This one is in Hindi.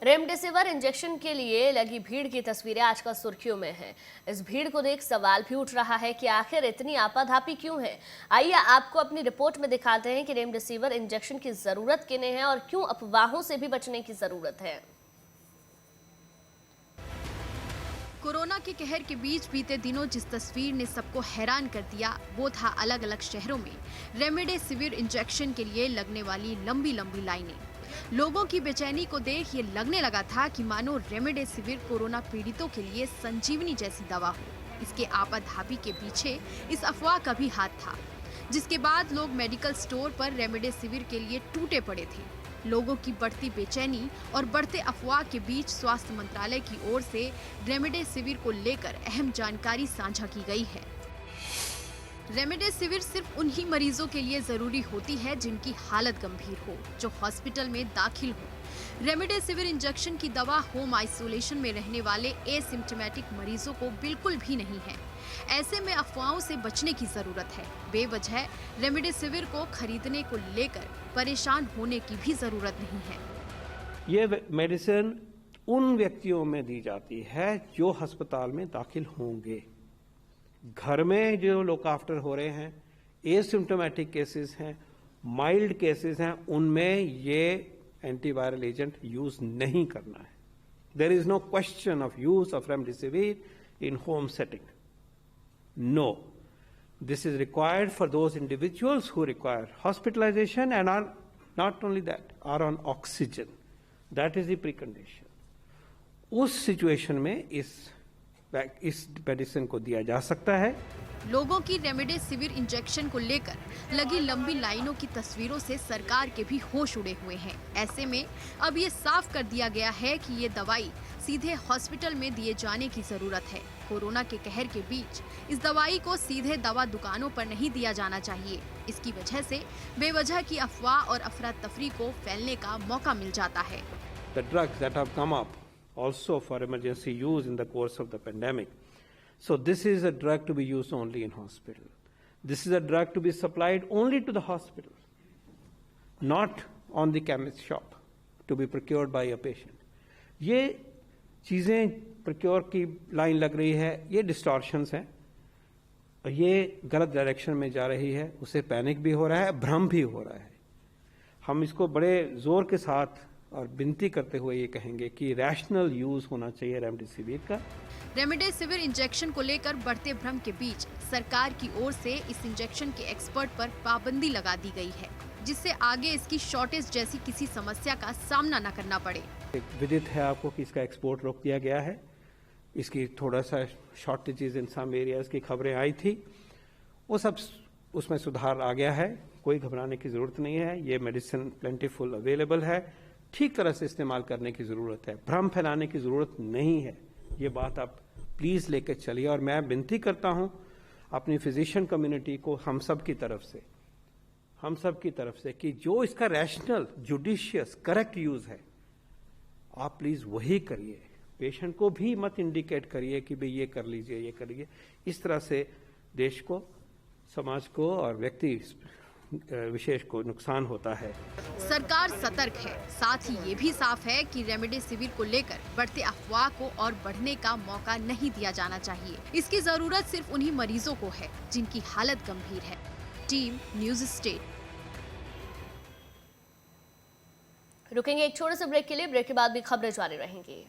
रेमडेसिविर इंजेक्शन के लिए लगी भीड़ की तस्वीरें आजकल सुर्खियों में हैं। इस भीड़ को देख सवाल भी उठ रहा है कि आखिर इतनी आपाधापी क्यों है। आइए आपको अपनी रिपोर्ट में दिखाते हैं कि रेमडेसिविर इंजेक्शन की जरूरत किन्हें है और क्यों अफवाहों से भी बचने की जरूरत है। कोरोना के कहर के बीच बीते दिनों जिस तस्वीर ने सबको हैरान कर दिया वो था अलग अलग शहरों में रेमडेसिविर इंजेक्शन के लिए लगने वाली लंबी लंबी लाइनें। लोगों की बेचैनी को देख ये लगने लगा था कि मानो रेमडेसिविर कोरोना पीड़ितों के लिए संजीवनी जैसी दवा हो। इसके आपाधापी के पीछे इस अफवाह का भी हाथ था, जिसके बाद लोग मेडिकल स्टोर पर रेमडेसिविर के लिए टूटे पड़े थे। लोगों की बढ़ती बेचैनी और बढ़ते अफवाह के बीच स्वास्थ्य मंत्रालय की ओर से रेमडेसिविर को लेकर अहम जानकारी साझा की गई है। रेमडेसिविर सिर्फ उन्हीं मरीजों के लिए जरूरी होती है जिनकी हालत गंभीर हो, जो हॉस्पिटल में दाखिल हो। रेमडेसिविर इंजेक्शन की दवा होम आइसोलेशन में रहने वाले एसिम्प्टोमेटिक मरीजों को बिल्कुल भी नहीं है। ऐसे में अफवाहों से बचने की जरूरत है। बेवजह रेमडेसिविर को खरीदने को लेकर परेशान होने की भी जरूरत नहीं है। ये मेडिसिन उन व्यक्तियों में दी जाती है जो अस्पताल में दाखिल होंगे। घर में जो लुक आफ्टर हो रहे हैं, एसिम्प्टोमेटिक केसेस हैं, माइल्ड केसेस हैं, उनमें ये एंटीवायरल एजेंट यूज नहीं करना है। There is no question of use of remdesivir in home setting. No, this is required for those individuals who require hospitalization and are not only that, are on oxygen. That is the precondition. उस सिचुएशन में इस मेडिसिन को दिया जा सकता है। लोगों की रेमडेसिविर इंजेक्शन को लेकर लगी लंबी लाइनों की तस्वीरों से सरकार के भी होश उड़े हुए हैं। ऐसे में अब ये साफ कर दिया गया है कि ये दवाई सीधे हॉस्पिटल में दिए जाने की जरूरत है। कोरोना के कहर के बीच इस दवाई को सीधे दवा दुकानों पर नहीं दिया जाना चाहिए। इसकी वजह से बेवजह की अफवाह और अफरा तफरी को फैलने का मौका मिल जाता है। The drugs that have come up also for emergency use in the course of the pandemic. So this is a drug to be used only in hospital. This is a drug to be supplied only to the hospital, not on the chemist shop to be procured by a patient. ये चीजें प्रोक्योर की लाइन लग रही है, ये डिस्टॉर्शंस हैं और ये गलत डायरेक्शन में जा रही है। उसे पैनिक भी हो रहा है, भ्रम भी हो रहा है। हम इसको बड़े जोर के साथ और विनती करते हुए ये कहेंगे कि रैशनल यूज होना चाहिए रेमडेसिविर का। रेमडेसिविर इंजेक्शन को लेकर बढ़ते भ्रम के बीच सरकार की ओर से इस इंजेक्शन के एक्सपर्ट पर पाबंदी लगा दी गई है, जिससे आगे इसकी शॉर्टेज जैसी किसी समस्या का सामना न करना पड़े। विदित है आपको कि इसका एक्सपोर्ट रोक दिया गया है। इसकी थोड़ा सा शॉर्टेजेस इन सम एरियाज की खबरें आई थी, वो सब उसमें सुधार आ गया है। कोई घबराने की जरूरत नहीं है। ये मेडिसिन प्लेंटीफुल अवेलेबल है। ठीक तरह से इस्तेमाल करने की जरूरत है, भ्रम फैलाने की जरूरत नहीं है। ये बात आप प्लीज लेकर चलिए। और मैं विनती करता हूं अपनी फिजिशियन कम्युनिटी को, हम सब की तरफ से कि जो इसका रैशनल, जुडिशियस, करेक्ट यूज है, आप प्लीज वही करिए। पेशेंट को भी मत इंडिकेट करिए कि भाई ये कर लीजिए, ये करिए। इस तरह से देश को, समाज को और व्यक्ति विशेष को नुकसान होता है। सरकार सतर्क है। साथ ही ये भी साफ है कि रेमडेसिविर को लेकर बढ़ते अफवाह को और बढ़ने का मौका नहीं दिया जाना चाहिए। इसकी जरूरत सिर्फ उन्हीं मरीजों को है जिनकी हालत गंभीर है। Team news state. रुकेंगे एक छोटे से ब्रेक के लिए। ब्रेक के बाद भी खबरें जारी रहेंगी।